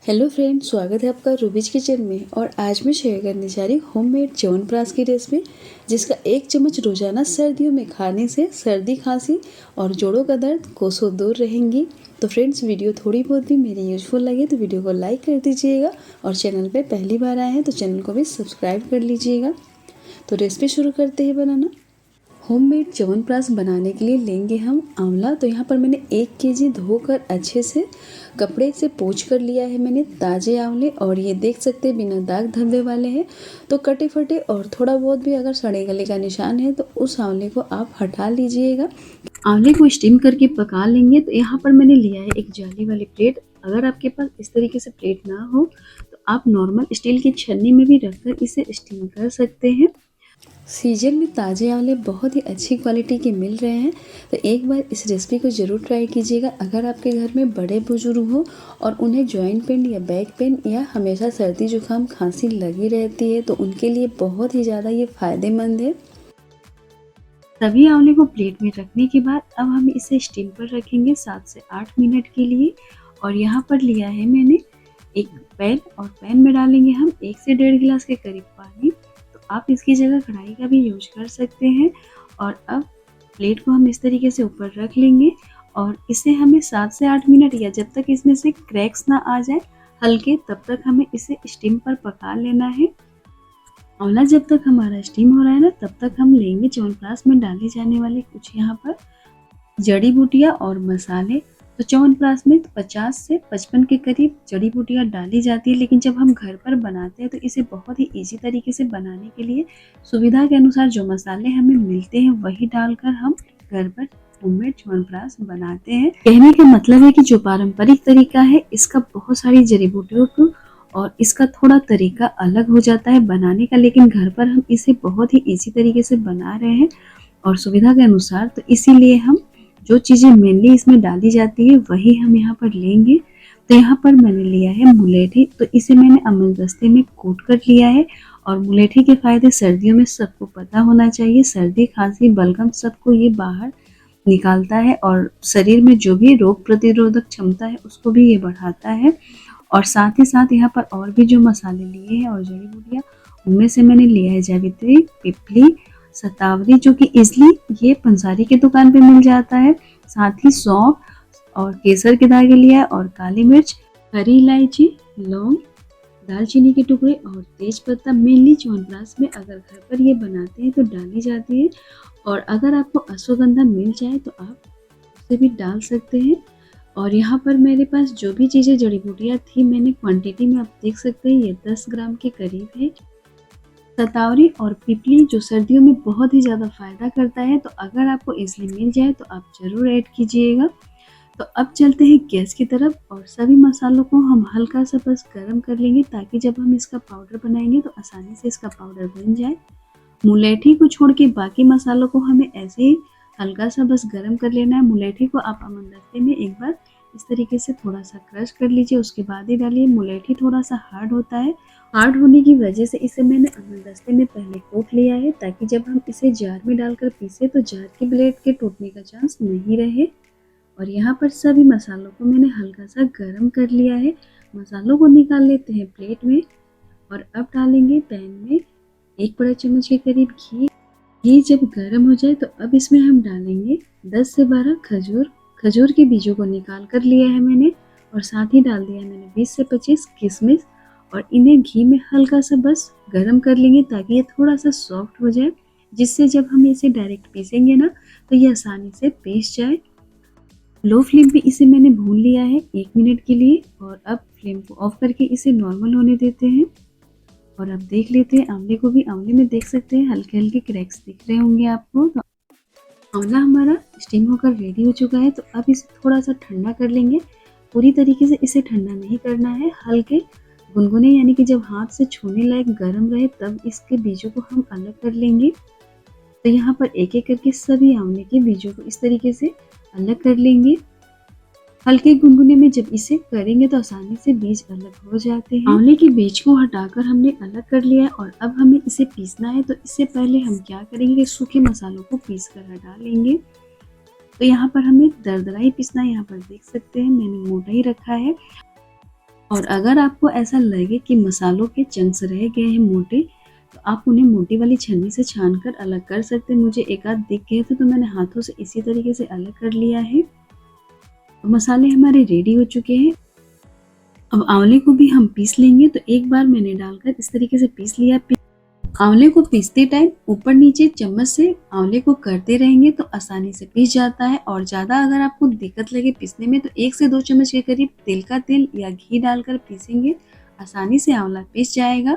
Hello friend, स्वागत है आपका रूबीज किचन में। और आज मैं शेयर करने जा रही हूँ होममेड च्यवनप्राश की रेसिपी, जिसका 1 चम्मच रोजाना सर्दियों में खाने से सर्दी खांसी और जोड़ों का दर्द कोसों दूर रहेंगी। तो फ्रेंड्स, वीडियो थोड़ी बहुत भी मेरी यूजफुल लगे तो वीडियो को लाइक कर दीजिएगा, और चैनल पर पहली बार आए हैं तो चैनल को भी सब्सक्राइब कर लीजिएगा। तो रेसिपी शुरू करते हैं बनाना। होममेड च्यवनप्राश बनाने के लिए लेंगे हम आंवला। तो यहाँ पर मैंने 1 केजी धोकर अच्छे से कपड़े से पोंछ कर लिया है मैंने ताज़े आंवले। और ये देख सकते हैं बिना दाग धब्बे वाले हैं। तो कटे फटे और थोड़ा बहुत भी अगर सड़े गले का निशान है तो उस आंवले को आप हटा लीजिएगा। आंवले को स्टीम करके पका लेंगे। तो यहाँ पर मैंने लिया है एक जाली वाली प्लेट। अगर आपके पास इस तरीके से प्लेट ना हो तो आप नॉर्मल स्टील की छन्नी में भी रखकर इसे स्टीम कर सकते हैं। सीजन में ताज़े आंवले बहुत ही अच्छी क्वालिटी के मिल रहे हैं, तो एक बार इस रेसिपी को ज़रूर ट्राई कीजिएगा। अगर आपके घर में बड़े बुजुर्ग हो और उन्हें जॉइंट पेन या बैक पेन या हमेशा सर्दी जुकाम खांसी लगी रहती है तो उनके लिए बहुत ही ज़्यादा ये फ़ायदेमंद है। सभी आंवले को प्लेट में रखने के बाद अब हम इसे स्टीम पर रखेंगे 7 से 8 मिनट के लिए। और यहाँ पर लिया है मैंने एक पैन, और पैन में डालेंगे हम 1 से 1.5 गिलास के करीब पानी। आप इसकी जगह कढ़ाई का भी यूज कर सकते हैं। और अब प्लेट को हम इस तरीके से ऊपर रख लेंगे और इसे हमें 7 से 8 मिनट या जब तक इसमें से क्रैक्स ना आ जाए हल्के, तब तक हमें इसे स्टीम पर पका लेना है। आंवला जब तक हमारा स्टीम हो रहा है ना, तब तक हम लेंगे च्यवनप्राश में डाले जाने वाले कुछ यहाँ पर जड़ी बूटियाँ और मसाले। तो च्यवनप्राश में 50 से 55 के करीब जड़ी बूटियाँ डाली जाती है, लेकिन जब हम घर पर बनाते हैं तो इसे बहुत ही इजी तरीके से बनाने के लिए सुविधा के अनुसार जो मसाले हमें मिलते हैं वही डालकर हम घर पर होममेड च्यवनप्राश बनाते हैं। कहने का मतलब है कि जो पारंपरिक तरीका है इसका बहुत सारी जड़ी बूटियों को और इसका थोड़ा तरीका अलग हो जाता है बनाने का, लेकिन घर पर हम इसे बहुत ही इजी तरीके से बना रहे हैं और सुविधा के अनुसार। तो इसीलिए हम जो चीज़ें मेनली इसमें डाली जाती है वही हम यहाँ पर लेंगे। तो यहाँ पर मैंने लिया है मुलेठी। तो इसे मैंने अमल दस्ते में कूट कर लिया है। और मुलेठी के फायदे सर्दियों में सबको पता होना चाहिए। सर्दी खांसी बलगम सबको ये बाहर निकालता है और शरीर में जो भी रोग प्रतिरोधक क्षमता है उसको भी ये बढ़ाता है। और साथ ही साथ यहाँ पर और भी जो मसाले लिए हैं और जड़ी बूटियाँ, उनमें से मैंने लिया है जावित्री, पिपली, शतावरी, जो कि इजली ये पंसारी की दुकान पे मिल जाता है। साथ ही सौंफ और केसर के दागे लिया है, और काली मिर्च, हरी इलायची, लौंग, दालचीनी के टुकड़े और तेज पत्ता। मेनली च्यवनप्राश में अगर घर पर ये बनाते हैं तो डाली जाती है, और अगर आपको अश्वगंधा मिल जाए तो आप उसे भी डाल सकते हैं। और यहाँ पर मेरे पास जो भी चीज़ें जड़ी बूटियाँ थी मैंने क्वांटिटी में आप देख सकते हैं ये 10 ग्राम के करीब है। शतावरी और पिपली जो सर्दियों में बहुत ही ज़्यादा फायदा करता है, तो अगर आपको इजली मिल जाए तो आप ज़रूर ऐड कीजिएगा। तो अब चलते हैं गैस की तरफ, और सभी मसालों को हम हल्का सा बस गर्म कर लेंगे ताकि जब हम इसका पाउडर बनाएंगे तो आसानी से इसका पाउडर बन जाए। मुलेठी को छोड़ के बाकी मसालों को हमें ऐसे ही हल्का सा बस गर्म कर लेना है। मुलेठी को आप अमलदस्ते में एक बार इस तरीके से थोड़ा सा क्रश कर लीजिए, उसके बाद ही डालिए। मुलेठी थोड़ा सा हार्ड होता है, हार्ड होने की वजह से इसे मैंने अमलदस्ते में पहले कूट लिया है ताकि जब हम इसे जार में डालकर पीसे तो जार की ब्लेड के टूटने का चांस नहीं रहे। और यहाँ पर सभी मसालों को मैंने हल्का सा गर्म कर लिया है। मसालों को निकाल लेते हैं प्लेट में, और अब डालेंगे पैन में 1 बड़ा चम्मच के करीब घी। घी जब गर्म हो जाए तो अब इसमें हम डालेंगे 10 से 12 खजूर। खजूर के बीजों को निकाल कर लिया है मैंने, और साथ ही डाल दिया है मैंने 20 से 25 किशमिश। और इन्हें घी में हल्का सा बस गर्म कर लेंगे ताकि ये थोड़ा सा सॉफ्ट हो जाए, जिससे जब हम इसे डायरेक्ट पीसेंगे ना तो ये आसानी से पीस जाए। लो फ्लेम पे इसे मैंने भून लिया है 1 मिनट के लिए, और अब फ्लेम को ऑफ करके इसे नॉर्मल होने देते हैं। और अब देख लेते हैं आंवले को भी। आंवले में देख सकते हैं हल्के हल्के क्रैक्स दिख रहे होंगे आपको। तो आंवला हमारा स्टीम होकर रेडी हो चुका है। तो अब इसे थोड़ा सा ठंडा कर लेंगे। पूरी तरीके से इसे ठंडा नहीं करना है, हल्के गुनगुने यानी कि जब हाथ से छूने लायक गर्म रहे तब इसके बीजों को हम अलग कर लेंगे। तो यहाँ पर एक एक करके सभी आंवले के बीजों को इस तरीके से अलग कर लेंगे। हल्के गुनगुने में जब इसे करेंगे तो आसानी से बीज अलग हो जाते हैं। आंवले के बीज को हटाकर हमने अलग कर लिया है, और अब हमें इसे पीसना है। तो इससे पहले हम क्या करेंगे कि सूखे मसालों को पीस कर हटा लेंगे। तो यहाँ पर हमें दरदरा ही पीसना है। यहाँ पर देख सकते हैं मैंने मोटा ही रखा है। और अगर आपको ऐसा लगे कि मसालों के चंक्स रह गए हैं मोटे, तो आप उन्हें मोटी वाली छन्नी से छानकर अलग कर सकते हैं। मुझे एक आध दिख गए थे तो मैंने हाथों से इसी तरीके से अलग कर लिया है। तो मसाले हमारे रेडी हो चुके हैं। अब आंवले को भी हम पीस लेंगे। तो एक बार मैंने डालकर इस तरीके से पीस लिया। आंवले को पीसते टाइम ऊपर नीचे चम्मच से आंवले को करते रहेंगे तो आसानी से पीस जाता है। और ज़्यादा अगर आपको दिक्कत लगे पीसने में तो 1 से 2 चम्मच के करीब तिल का तेल या घी डालकर पीसेंगे, आसानी से आंवला पीस जाएगा।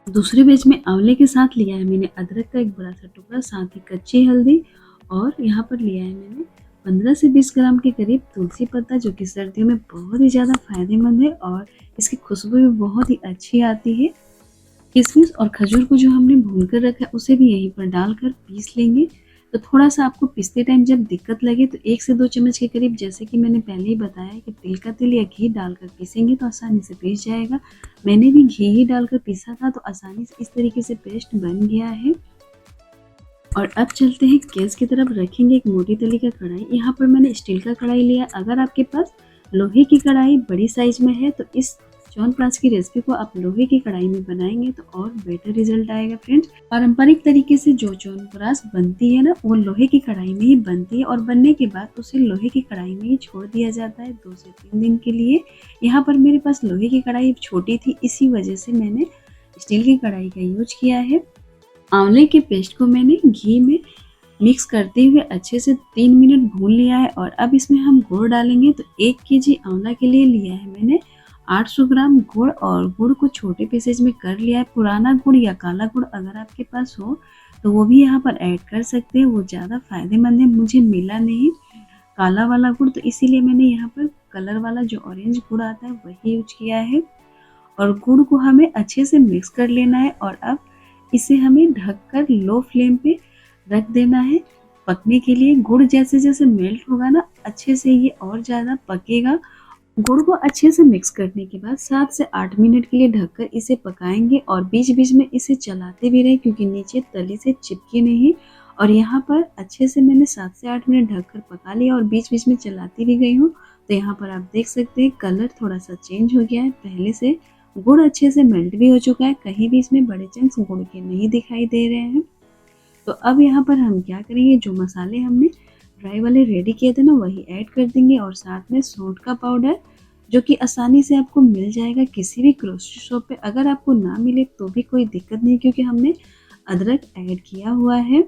दूसरे बैच में आंवले के साथ लिया है मैंने अदरक का एक बड़ा सा टुकड़ा, साथ ही कच्ची हल्दी, और यहाँ पर लिया है मैंने 15 से 20 ग्राम के करीब तुलसी पत्ता, जो कि सर्दियों में बहुत ही ज़्यादा फायदेमंद है और इसकी खुशबू भी बहुत ही अच्छी आती है। किशमिश और खजूर को जो हमने भून कर रखा है उसे भी यहीं पर डालकर पीस लेंगे। तो थोड़ा सा आपको पीसते टाइम जब दिक्कत लगे तो 1 से 2 चम्मच के करीब, जैसे कि मैंने पहले ही बताया कि तिल का तेल या घी डालकर पीसेंगे तो आसानी से पीस जाएगा। मैंने भी घी ही डालकर पीसा था तो आसानी से इस तरीके से पेस्ट बन गया है। और अब चलते हैं गैस की तरफ, रखेंगे एक मोटी तली का कढ़ाई। यहाँ पर मैंने स्टील का कढ़ाई लिया। अगर आपके पास लोहे की कढ़ाई बड़ी साइज में है तो इस च्यवनप्राश की रेसिपी को आप लोहे की कढ़ाई में बनाएंगे तो और बेटर रिजल्ट आएगा। फ्रेंड्स, पारंपरिक तरीके से जो च्यवनप्राश बनती है ना, वो लोहे की कढ़ाई में ही बनती है और बनने के बाद उसे लोहे की कढ़ाई में ही छोड़ दिया जाता है 2 से 3 दिन के लिए। यहाँ पर मेरे पास लोहे की कढ़ाई छोटी थी, इसी वजह से मैंने स्टील की कढ़ाई का यूज किया है। आंवले के पेस्ट को मैंने घी में मिक्स करते हुए अच्छे से 3 मिनट भून लिया है। और अब इसमें हम गुड़ डालेंगे। तो 1 केजी आंवला के लिए लिया है मैंने 800 ग्राम गुड़, और गुड़ को छोटे पीसेज में कर लिया है। पुराना गुड़ या काला गुड़ अगर आपके पास हो तो वो भी यहाँ पर ऐड कर सकते हैं, वो ज़्यादा फायदेमंद है। मुझे मिला नहीं काला वाला गुड़, तो इसीलिए मैंने यहाँ पर कलर वाला जो ऑरेंज गुड़ आता है वही यूज किया है। और गुड़ को हमें अच्छे से मिक्स कर लेना है और अब इसे हमें ढककर लो फ्लेम पे रख देना है पकने के लिए। गुड़ जैसे जैसे मेल्ट होगा ना, अच्छे से ये और ज़्यादा पकेगा। गुड़ को अच्छे से मिक्स करने के बाद 7 से 8 मिनट के लिए ढककर इसे पकाएंगे और बीच बीच में इसे चलाते भी रहें, क्योंकि नीचे तली से चिपके नहीं। और यहाँ पर अच्छे से मैंने 7 से 8 मिनट ढककर पका लिया और बीच बीच में चलाती भी गई हूँ। तो यहाँ पर आप देख सकते हैं कलर थोड़ा सा चेंज हो गया है पहले से। गुड़ अच्छे से मेल्ट भी हो चुका है, कहीं भी इसमें बड़े चंक्स गुड़ के नहीं दिखाई दे रहे हैं। तो अब यहाँ पर हम क्या करेंगे, जो मसाले हमने ड्राई वाले रेडी किए थे ना, वही ऐड कर देंगे। और साथ में सौंठ का पाउडर, जो कि आसानी से आपको मिल जाएगा किसी भी ग्रोसरी शॉप पे। अगर आपको ना मिले तो भी कोई दिक्कत नहीं, क्योंकि हमने अदरक ऐड किया हुआ है।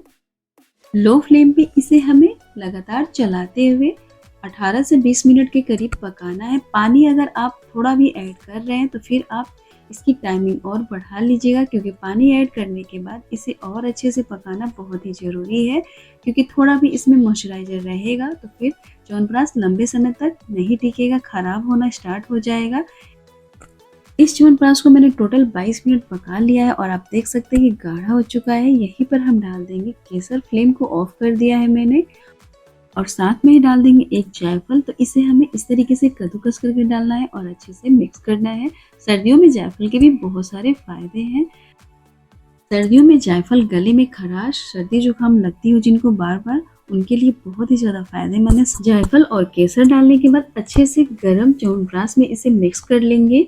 लो फ्लेम पे इसे हमें लगातार चलाते हुए 18 से 20 मिनट के करीब पकाना है। पानी अगर आप थोड़ा भी ऐड कर रहे हैं तो फिर आप इसकी टाइमिंग और बढ़ा लीजिएगा, क्योंकि पानी ऐड करने के बाद इसे और अच्छे से पकाना बहुत ही ज़रूरी है। क्योंकि थोड़ा भी इसमें मॉइस्चराइजर रहेगा तो फिर च्यवनप्राश लंबे समय तक नहीं टिकेगा, ख़राब होना स्टार्ट हो जाएगा। इस च्यवनप्राश को मैंने टोटल 22 मिनट पका लिया है और आप देख सकते हैं कि गाढ़ा हो चुका है। यहीं पर हम डाल देंगे केसर। फ्लेम को ऑफ कर दिया है मैंने, और साथ में ही डाल देंगे एक जायफल। तो इसे हमें इस तरीके से कद्दूकस करके डालना है और अच्छे से मिक्स करना है। सर्दियों में जायफल के भी बहुत सारे फायदे हैं। सर्दियों में जायफल गले में खराश, सर्दी जुकाम लगती हो जिनको बार बार, उनके लिए बहुत ही ज़्यादा फायदेमंद है। जायफल और केसर डालने के बाद अच्छे से गर्म च्यवनप्राश में इसे मिक्स कर लेंगे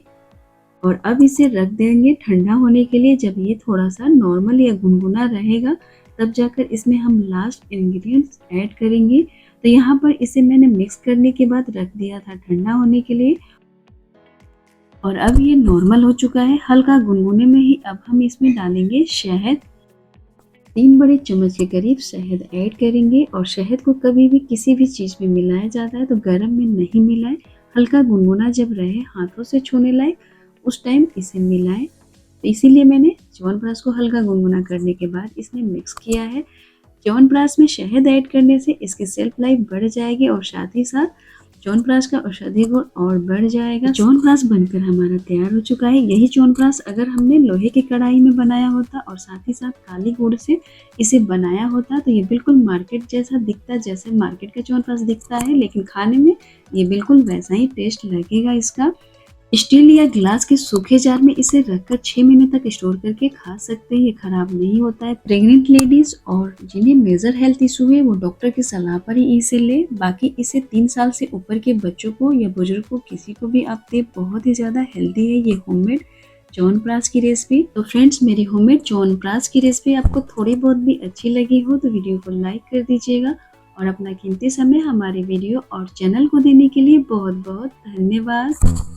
और अब इसे रख देंगे ठंडा होने के लिए। जब ये थोड़ा सा नॉर्मल या गुनगुना रहेगा तब जाकर इसमें हम लास्ट इंग्रेडिएंट्स ऐड करेंगे। तो यहाँ पर इसे मैंने मिक्स करने के बाद रख दिया था ठंडा होने के लिए, और अब ये नॉर्मल हो चुका है। हल्का गुनगुने में ही अब हम इसमें डालेंगे शहद। 3 बड़े चम्मच के करीब शहद ऐड करेंगे। और शहद को कभी भी किसी भी चीज़ में मिलाया जाता है तो गर्म में नहीं मिलाएं, हल्का गुनगुना जब रहे हाथों से छूने लायक उस टाइम इसे मिलाएं। तो इसीलिए मैंने च्यवनप्राश को हल्का गुनगुना करने के बाद इसमें मिक्स किया है। च्यवनप्राश में शहद ऐड करने से इसकी सेल्फ लाइफ बढ़ जाएगी और साथ ही साथ च्यवनप्राश का औषधि गुण और बढ़ जाएगा। च्यवनप्राश बनकर हमारा तैयार हो चुका है। यही च्यवनप्राश अगर हमने लोहे की कढ़ाई में बनाया होता और साथ ही साथ काली गुड़ से इसे बनाया होता तो ये बिल्कुल मार्केट जैसा दिखता, जैसे मार्केट का च्यवनप्राश दिखता है, लेकिन खाने में ये बिल्कुल वैसा ही टेस्ट लगेगा इसका। स्टील या ग्लास के सूखे जार में इसे रखकर 6 महीने तक स्टोर करके खा सकते हैं, ये खराब नहीं होता है। प्रेग्नेंट लेडीज और जिन्हें मेजर हेल्थ इशू है वो डॉक्टर की सलाह पर ही इसे ले। बाकी इसे 3 साल से ऊपर के बच्चों को या बुजुर्ग को किसी को भी आप दे, बहुत ही ज्यादा हेल्दी है ये होममेड च्यवनप्राश की रेसिपी। तो फ्रेंड्स, मेरी होममेड च्यवनप्राश की रेसिपी आपको थोड़ी बहुत भी अच्छी लगी हो तो वीडियो को लाइक कर दीजिएगा और अपना कीमती समय हमारे वीडियो और चैनल को देने के लिए बहुत बहुत धन्यवाद।